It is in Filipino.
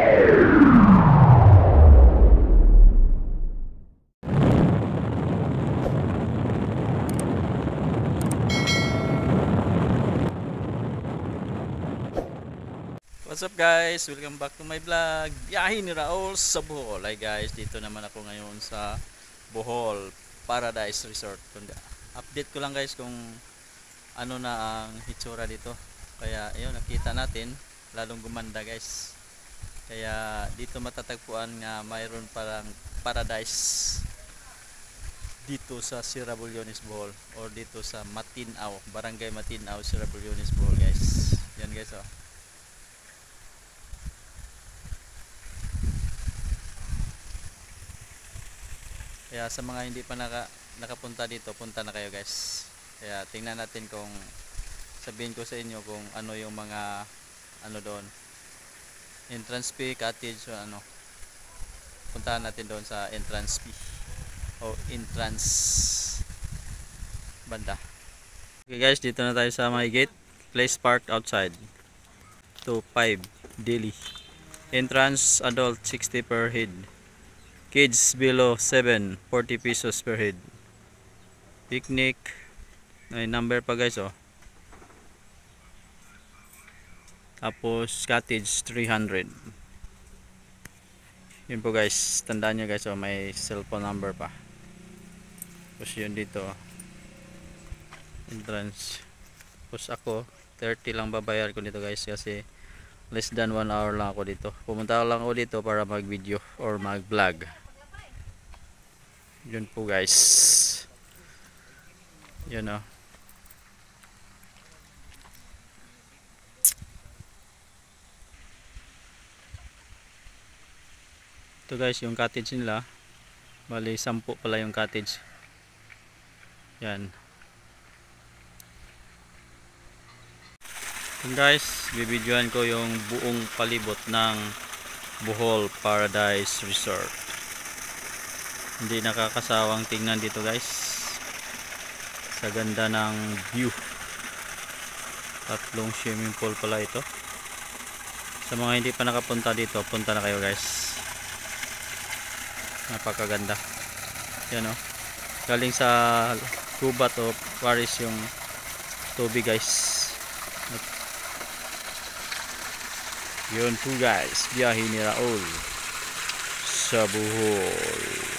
What's up guys? Welcome back to my vlog. Biyahe ni Raul sa Bohol. Hi guys, dito naman ako ngayon sa Bohol Paradise Resort. Update ko lang guys kung ano na ang hitsura dito. Kaya ayun, nakita natin lalong gumanda guys. Kaya dito matatagpuan nga mayroon parang paradise dito sa Sirabulyones Bohol or dito sa Matinao, Barangay Matinao, Sirabulyones Bohol guys. Yan guys oh. Kaya sa mga hindi pa nakapunta dito, punta na kayo guys. Kaya tingnan natin kung sabihin ko sa inyo kung ano yung mga ano doon. Entrance fee, cottage o ano. Puntahan natin doon sa entrance fee o entrance banda. Okay guys, dito na tayo sa my gate. Place parked outside. 2-5 daily. Entrance adult 60 per head. Kids below 7, 40 pesos per head. Picnic, may number pa guys oh. Tapos cottage 300. Yun po guys, tandaan nyo guys oh, may cellphone number pa. Tapos yun dito entrance. Tapos ako 30 lang babayar ko dito guys, kasi less than 1 hour lang ako dito. Pumunta lang ako dito para mag video or mag vlog. Yun po guys. Yun o. Ito guys yung cottage nila. Bali 10 pala yung cottage. Yan. Yun guys, bibidyoan ko yung buong palibot ng Bohol Paradise Resort. Hindi nakakasawang tingnan dito guys, sa ganda ng view. 3 swimming pool pala ito. Sa mga hindi pa nakapunta dito, punta na kayo guys. Napakaganda. Yan o, galing sa gubat o Paris yung tubig guys. Yun po guys, biyahe ni Raul sa Bohol.